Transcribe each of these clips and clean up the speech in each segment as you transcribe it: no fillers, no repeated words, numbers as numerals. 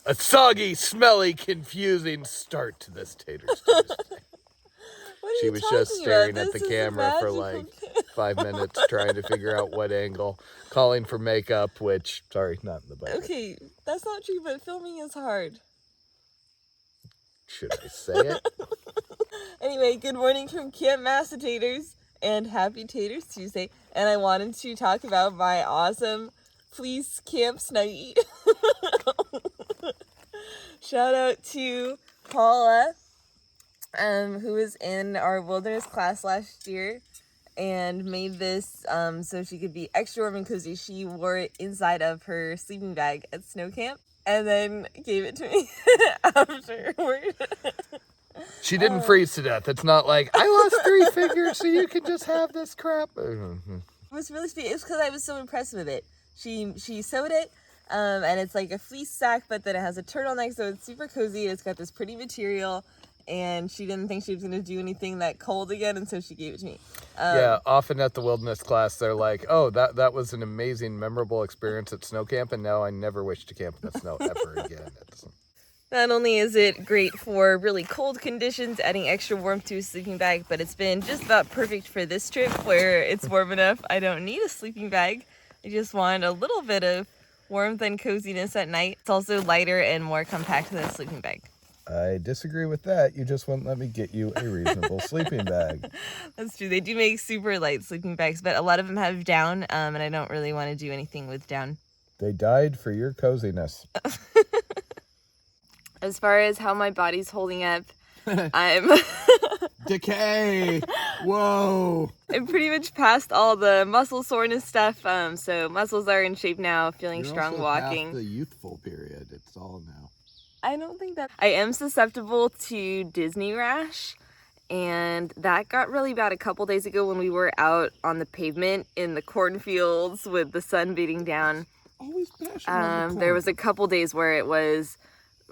A soggy, smelly, confusing start to this Taters Tuesday. She was just staring at the camera for like 5 minutes trying to figure out what angle, calling for makeup, which, sorry, not in the budget. Okay, that's not true, but filming is hard. Should I say it? Anyway, good morning from Camp Massa Taters, and happy Taters Tuesday. And I wanted to talk about my awesome fleece camp snuggie. Shout out to Paula, who was in our wilderness class last year and made this so she could be extra warm and cozy. She wore it inside of her sleeping bag at snow camp and then gave it to me afterward. She didn't freeze to death. It's not like, I lost 3 fingers so you can just have this crap. It was really sweet. It was because I was so impressed with it. She sewed it, and it's like a fleece sack, but then it has a turtleneck, so it's super cozy. It's got this pretty material, and she didn't think she was going to do anything that cold again, and so she gave it to me. Yeah, often at the wilderness class, they're like, oh, that was an amazing, memorable experience at snow camp, and now I never wish to camp in the snow ever again. Not only is it great for really cold conditions, adding extra warmth to a sleeping bag, but it's been just about perfect for this trip where it's warm enough. I don't need a sleeping bag. I just want a little bit of warmth and coziness at night. It's also lighter and more compact than a sleeping bag. I disagree with that. You just wouldn't let me get you a reasonable sleeping bag. That's true. They do make super light sleeping bags, but a lot of them have down, and I don't really want to do anything with down. They died for your coziness. As far as how my body's holding up, I'm Decay. Whoa. I'm pretty much past all the muscle soreness stuff. So muscles are in shape now, feeling You're strong also walking. past the youthful period. It's all now. I don't think that I am susceptible to Disney rash, and that got really bad a couple days ago when we were out on the pavement in the cornfields with the sun beating down. Always passionate. There was a couple days where it was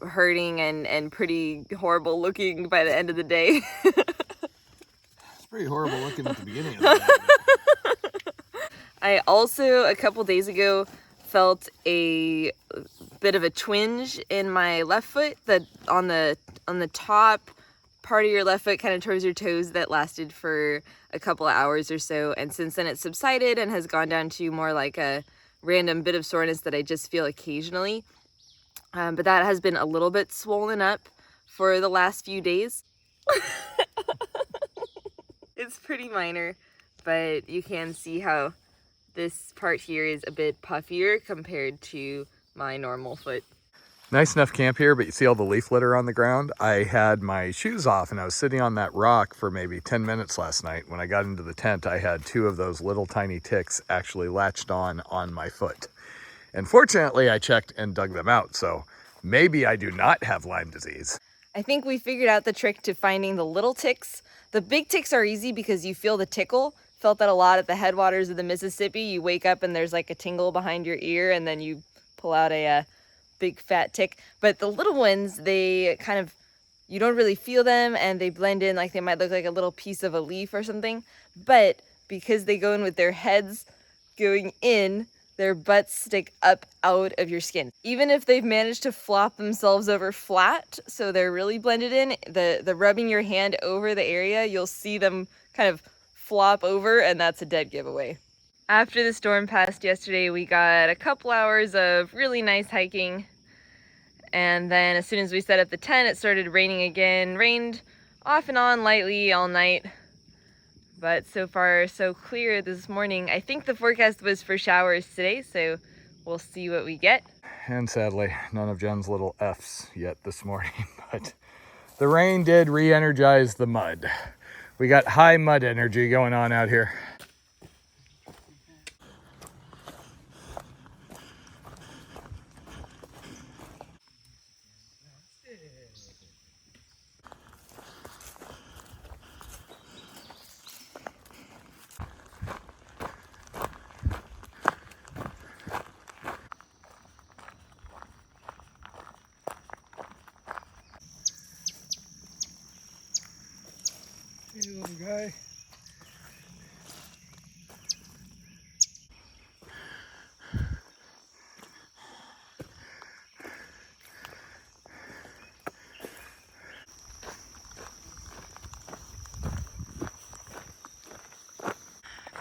hurting and pretty horrible looking by the end of the day. It's pretty horrible looking at the beginning of the day. I also, a couple days ago, felt a bit of a twinge in my left foot, that on the top part of your left foot, kind of towards your toes, that lasted for a couple of hours or so. And since then it subsided and has gone down to more like a random bit of soreness that I just feel occasionally. But that has been a little bit swollen up for the last few days. It's pretty minor, but you can see how this part here is a bit puffier compared to my normal foot. Nice enough camp here, but you see all the leaf litter on the ground? I had my shoes off and I was sitting on that rock for maybe 10 minutes last night. When I got into the tent, I had 2 of those little tiny ticks actually latched on my foot. And fortunately, I checked and dug them out, so maybe I do not have Lyme disease. I think we figured out the trick to finding the little ticks. The big ticks are easy because you feel the tickle. Felt that a lot at the headwaters of the Mississippi. You wake up and there's like a tingle behind your ear, and then you pull out a big fat tick. But the little ones, they kind of, you don't really feel them, and they blend in like they might look like a little piece of a leaf or something. But because they go in with their heads going in, their butts stick up out of your skin. Even if they've managed to flop themselves over flat, so they're really blended in, the rubbing your hand over the area, you'll see them kind of flop over, and that's a dead giveaway. After the storm passed yesterday, we got a couple hours of really nice hiking, and then as soon as we set up the tent, it started raining again. Rained off and on lightly all night. But so far, so clear this morning. I think the forecast was for showers today, so we'll see what we get. And sadly, none of Jen's little F's yet this morning, but the rain did re-energize the mud. We got high mud energy going on out here. Hey, little guy.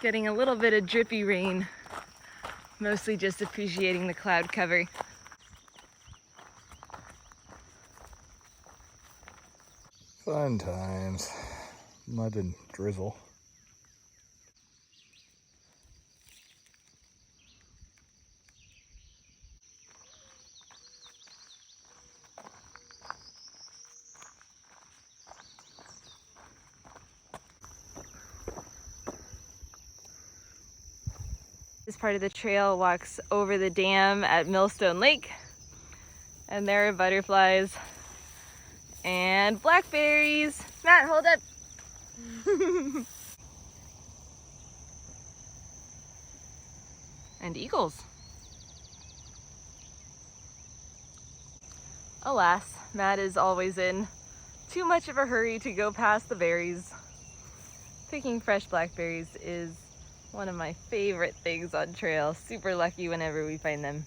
Getting a little bit of drippy rain, mostly just appreciating the cloud cover. Fun times. Mud and drizzle. This part of the trail walks over the dam at Millstone Lake, and there are butterflies and blackberries. Matt, hold up. And eagles. Alas, Matt is always in too much of a hurry to go past the berries. Picking fresh blackberries is one of my favorite things on trail. Super lucky whenever we find them.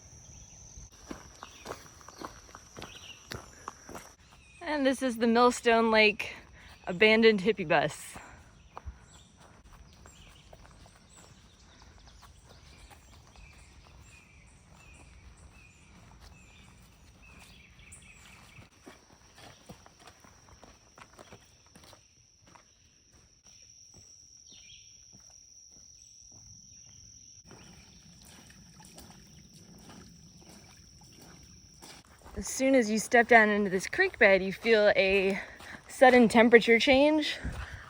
And this is the Millstone Lake abandoned hippie bus. As soon as you step down into this creek bed, you feel a sudden temperature change,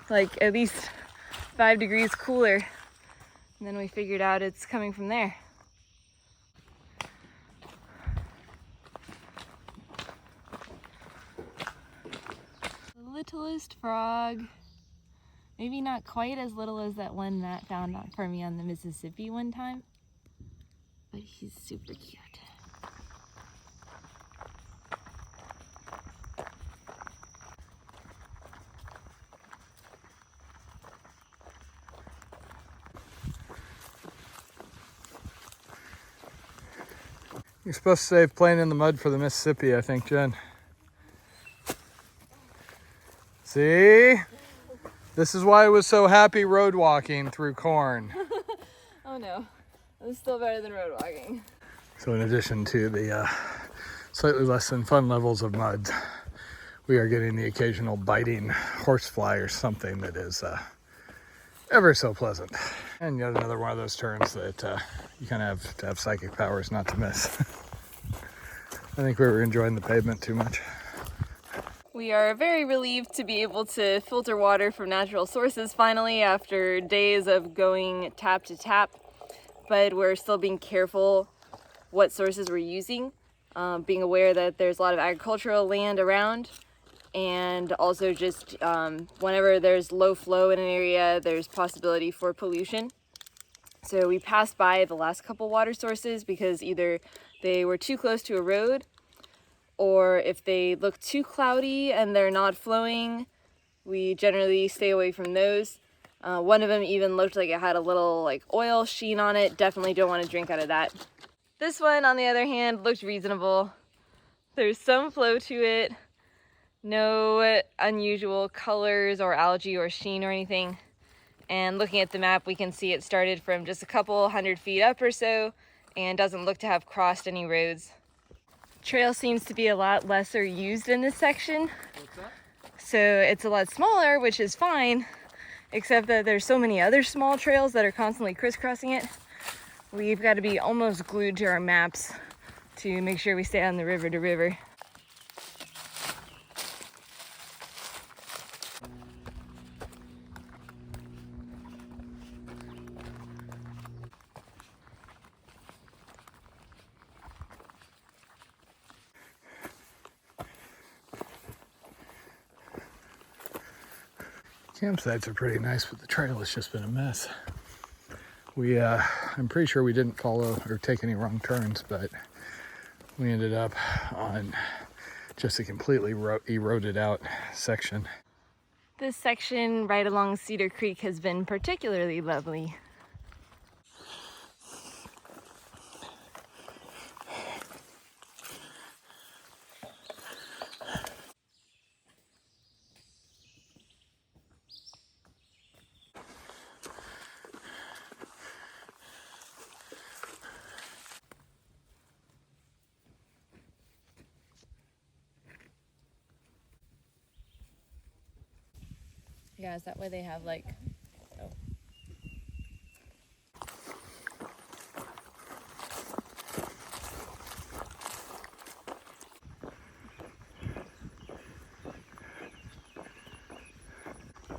like at least 5 degrees cooler. And then we figured out it's coming from there. The littlest frog. Maybe not quite as little as that one Matt found for me on the Mississippi one time, but he's super cute. You're supposed to save playing in the mud for the Mississippi, I think, Jen. See? This is why I was so happy road walking through corn. Oh no, it's still better than road walking. So in addition to the slightly less than fun levels of mud, we are getting the occasional biting horsefly or something that is ever so pleasant. And yet another one of those turns that you kind of have to have psychic powers not to miss. I think we were enjoying the pavement too much. We are very relieved to be able to filter water from natural sources finally after days of going tap to tap, but we're still being careful what sources we're using, being aware that there's a lot of agricultural land around, and also just whenever there's low flow in an area, there's possibility for pollution. So we passed by the last couple water sources because either they were too close to a road, or if they look too cloudy and they're not flowing, we generally stay away from those. One of them even looked like it had a little oil sheen on it. Definitely don't want to drink out of that. This one, on the other hand, looked reasonable. There's some flow to it. No unusual colors or algae or sheen or anything. And looking at the map, we can see it started from just a couple 100 feet up or so and doesn't look to have crossed any roads. Trail seems to be a lot lesser used in this section. What's that? So it's a lot smaller, which is fine, except that there's so many other small trails that are constantly crisscrossing it. We've got to be almost glued to our maps to make sure we stay on the river to river. Campsites are pretty nice, but the trail has just been a mess. I'm pretty sure we didn't follow or take any wrong turns, but we ended up on just a completely eroded out section. This section right along Cedar Creek has been particularly lovely. Yeah, is that why they have like, oh.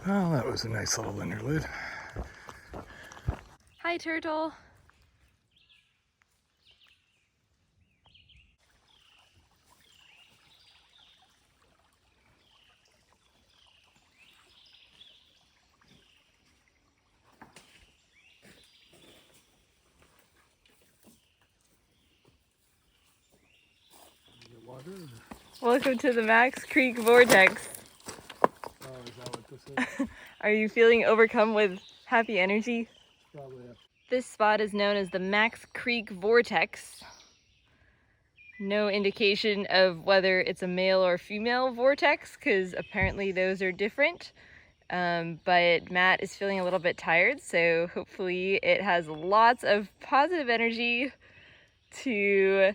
Well, that was a nice little interlude. Hi, turtle. Welcome to the Max Creek Vortex. Oh, is that what this is? Are you feeling overcome with happy energy? Probably. This spot is known as the Max Creek Vortex. No indication of whether it's a male or female vortex, because apparently those are different. But Matt is feeling a little bit tired, so hopefully it has lots of positive energy to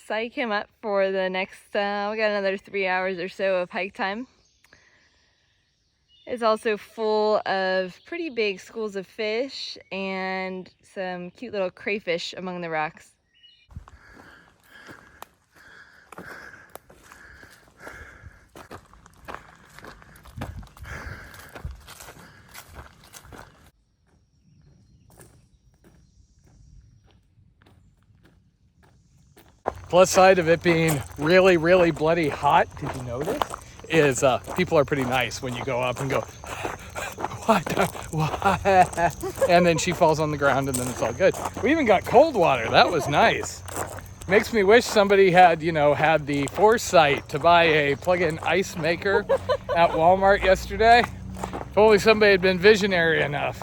psych him up for the next, we got another 3 hours or so of hike time. It's also full of pretty big schools of fish and some cute little crayfish among the rocks. Plus side of it being really, really bloody hot, did you notice? Is people are pretty nice when you go up and go, what? And then she falls on the ground and then it's all good. We even got cold water. That was nice. Makes me wish somebody had, had the foresight to buy a plug-in ice maker at Walmart yesterday. If only somebody had been visionary enough.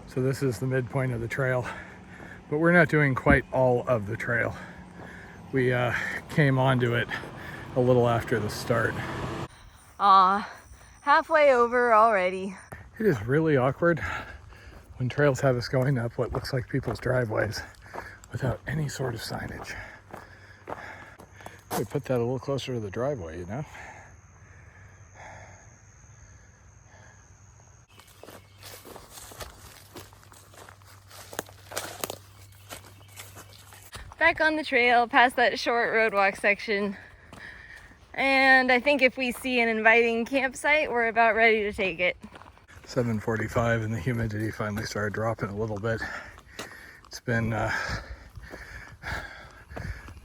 So this is the midpoint of the trail, but we're not doing quite all of the trail. We came onto it a little after the start. Aw, halfway over already. It is really awkward when trails have us going up what looks like people's driveways without any sort of signage. We put that a little closer to the driveway, you know? Back on the trail, past that short roadwalk section. And I think if we see an inviting campsite, we're about ready to take it. 7:45 and the humidity finally started dropping a little bit. It's been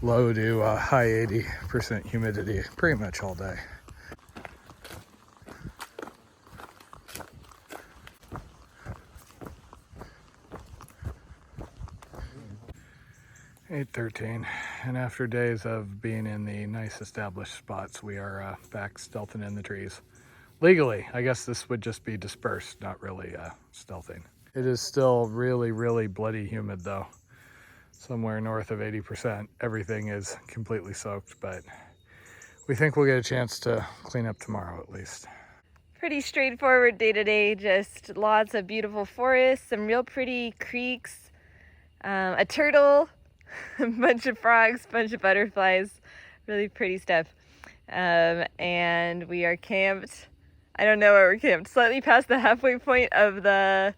low to high 80% humidity pretty much all day. (8:13), and after days of being in the nice established spots, we are back stealthing in the trees. Legally, I guess this would just be dispersed, not really stealthing. It is still really, really bloody humid though. Somewhere north of 80%. Everything is completely soaked, but we think we'll get a chance to clean up tomorrow at least. Pretty straightforward day to day, just lots of beautiful forests, some real pretty creeks, a turtle, a bunch of frogs, a bunch of butterflies, really pretty stuff. And we are camped, I don't know where we're camped, slightly past the halfway point of the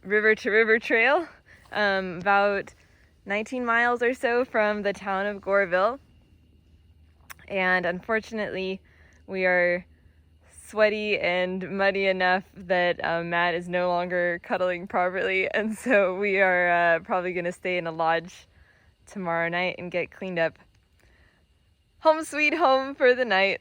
river to river trail, about 19 miles or so from the town of Goreville. And unfortunately, we are sweaty and muddy enough that Matt is no longer cuddling properly, and so we are probably going to stay in a lodge tomorrow night and get cleaned up. Home sweet home for the night.